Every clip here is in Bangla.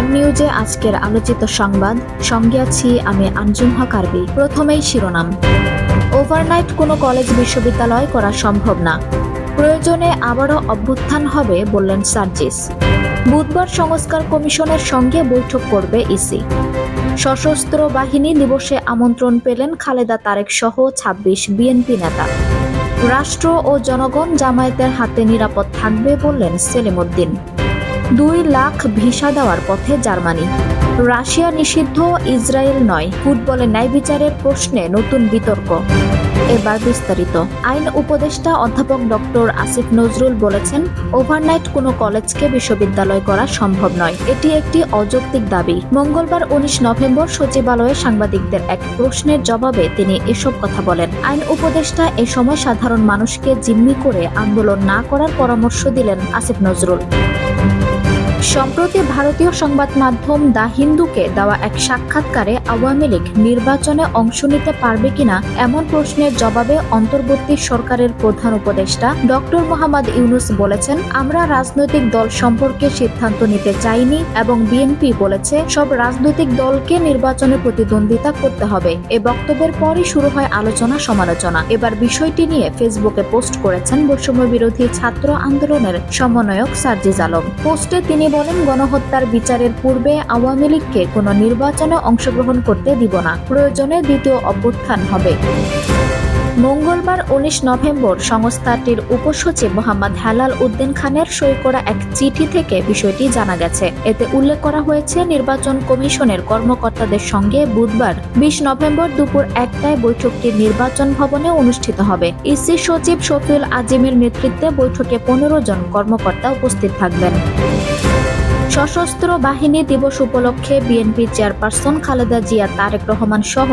টাইম নিউজে আজকের আলোচিত সংবাদ, সঙ্গে আছি আমি আঞ্জুম হক আরবি। প্রথমেই শিরোনাম। ওভারনাইট কোনো কলেজ বিশ্ববিদ্যালয় করা সম্ভব না, প্রয়োজনে আবারও অভ্যুত্থান হবে বললেন সার্জিস। বুধবার সংস্কার কমিশনের সঙ্গে বৈঠক করবে ইসি। সশস্ত্র বাহিনী দিবসে আমন্ত্রণ পেলেন খালেদা তারেক সহ ২৬ বিএনপি নেতা। রাষ্ট্র ও জনগণ জামায়াতের হাতে নিরাপদ থাকবে বললেন সেলিম উদ্দিন। ২ লাখ ভিসা দেওয়ার পথে জার্মানি। রাশিয়া নিষিদ্ধ, ইসরায়েল নয়, ফুটবলে ন্যায় বিচারের প্রশ্নে নতুন বিতর্ক। এবার বিস্তারিত। আইন উপদেষ্টা অধ্যাপক ডক্টর আসিফ নজরুল বলেছেন, ওভারনাইট কোনো কলেজকে বিশ্ববিদ্যালয় করা সম্ভব নয়, এটি একটি অযৌক্তিক দাবি। মঙ্গলবার ১৯ নভেম্বর সচিবালয়ে সাংবাদিকদের এক প্রশ্নের জবাবে তিনি এসব কথা বলেন। আইন উপদেষ্টা এ সময় সাধারণ মানুষকে জিম্মি করে আন্দোলন না করার পরামর্শ দিলেন আসিফ নজরুল। সম্প্রতি ভারতীয় সংবাদ মাধ্যম দ্য হিন্দুকে দেওয়া এক সাক্ষাৎকারে আওয়ামী লীগ নির্বাচনে অংশ নিতে পারবে কিনা এমন প্রশ্নের জবাবে অন্তর্বর্তী সরকারের প্রধান উপদেষ্টা ডক্টর মোহাম্মদ ইউনূস বলেছেন, আমরা রাজনৈতিক দল সম্পর্কে সিদ্ধান্ত নিতে চাইনি এবং বিএনপি বলেছে সব রাজনৈতিক দলকে নির্বাচনে প্রতিদ্বন্দ্বিতা করতে হবে। এ বক্তব্যের পরই শুরু হয় আলোচনা সমালোচনা। এবার বিষয়টি নিয়ে ফেসবুকে পোস্ট করেছেন বৈষম্য বিরোধী ছাত্র আন্দোলনের সমন্বয়ক সার্জিস আলম। পোস্টে তিনি বলেন, গণহত্যার বিচারের পূর্বে আওয়ামী লীগকে কোনো নির্বাচনে অংশগ্রহণ করতে দিব না, প্রয়োজনে দ্বিতীয় অভ্যুত্থান হবে। মঙ্গলবার ১৯ নভেম্বর সংস্থাটির উপসচিব মোহাম্মদ হেলাল উদ্দিন খানের সই করা এক চিঠি থেকে বিষয়টি জানা গেছে। এতে উল্লেখ করা হয়েছে, নির্বাচন কমিশনের কর্মকর্তাদের সঙ্গে বুধবার ২০ নভেম্বর দুপুর ১টায় বৈঠকটি নির্বাচন ভবনে অনুষ্ঠিত হবে। ইসি সচিব শফিউল আজিমের নেতৃত্বে বৈঠকে ১৫ জন কর্মকর্তা উপস্থিত থাকবেন। সশস্ত্র বাহিনী দিবস উপলক্ষে বিএনপি চেয়ারপারসন খালেদা জিয়া, তারেক রহমান সহ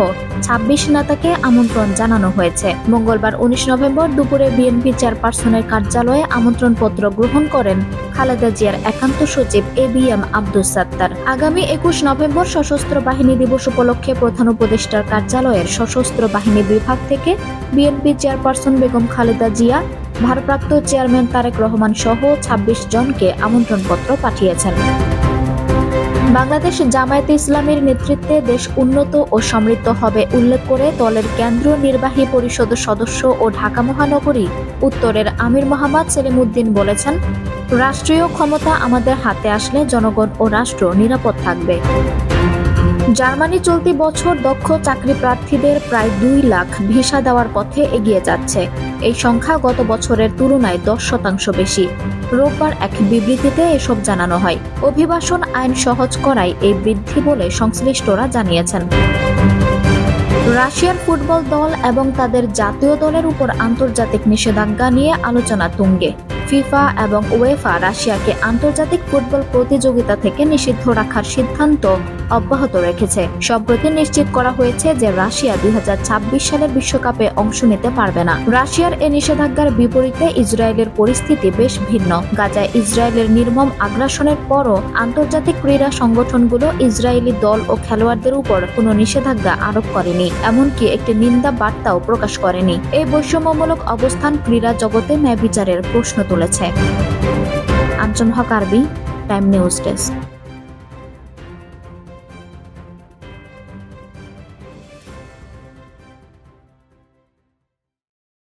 ২৬ নেতাকে আমন্ত্রণ জানানো হয়েছে। মঙ্গলবার ১৯ নভেম্বর দুপুরে বিএনপি চেয়ারপারসনের কার্যালয়ে আমন্ত্রণপত্র গ্রহণ করেন খালেদা জিয়ার একান্ত সচিব এবিএম আব্দুস সাত্তার। আগামী ২১ নভেম্বর সশস্ত্র বাহিনী দিবস উপলক্ষে প্রধান উপদেষ্টার কার্যালয়ের সশস্ত্র বাহিনী বিভাগ থেকে বিএনপি চেয়ারপারসন বেগম খালেদা জিয়া, ভারপ্রাপ্ত চেয়ারম্যান তারেক রহমান সহ ২৬ জনকে আমন্ত্রণপত্র পাঠিয়েছেন। বাংলাদেশ জামায়াতে ইসলামীর নেতৃত্বে দেশ উন্নত ও সমৃদ্ধ হবে উল্লেখ করে দলের কেন্দ্রীয় নির্বাহী পরিষদ সদস্য ও ঢাকা মহানগরী উত্তরের আমির মোহাম্মদ সেলিম উদ্দিন বলেছেন, রাষ্ট্রীয় ক্ষমতা আমাদের হাতে আসলে জনগণ ও রাষ্ট্র নিরাপদ থাকবে। জার্মানি চলতি বছর দক্ষ চাকরি প্রার্থীদের প্রায় ২ লাখ ভিসা দেওয়ার পথে এগিয়ে যাচ্ছে। এই সংখ্যা গত বছরের তুলনায় ১০% বেশি। রোববার এক বিবৃতিতে এসব জানানো হয়। অভিবাসন আইন সহজ করায় এই বৃদ্ধি বলে সংশ্লিষ্টরা জানিয়েছেন। রাশিয়ার ফুটবল দল এবং তাদের জাতীয় দলের উপর আন্তর্জাতিক নিষেধাজ্ঞা নিয়ে আলোচনা তুঙ্গে। ফিফা এবং উয়েফা রাশিয়াকে আন্তর্জাতিক ফুটবল প্রতিযোগিতা থেকে নিষিদ্ধ রাখার সিদ্ধান্ত অব্যাহত রেখেছে। সম্প্রতি নিশ্চিত করা হয়েছে যে রাশিয়া ২০২৬ সালের বিশ্বকাপে অংশ নিতে পারবে না। রাশিয়ার এ নিষেধাজ্ঞার বিপরীতে ইসরায়েলের পরিস্থিতি বেশ ভিন্ন। গাজায় ইসরায়েলের নির্মম আগ্রাসনের পরও আন্তর্জাতিক ক্রীড়া সংগঠনগুলো ইসরায়েলি দল ও খেলোয়াড়দের উপর কোনো নিষেধাজ্ঞা আরোপ করেনি, এমনকি একটি নিন্দা বার্তাও প্রকাশ করেনি। এই বৈষম্যমূলক অবস্থান ক্রীড়া জগতে ন্যায় বিচারের প্রশ্ন তুলেছে। আঞ্জুম হক আরবি, টাইম নিউজ ডেস্ক।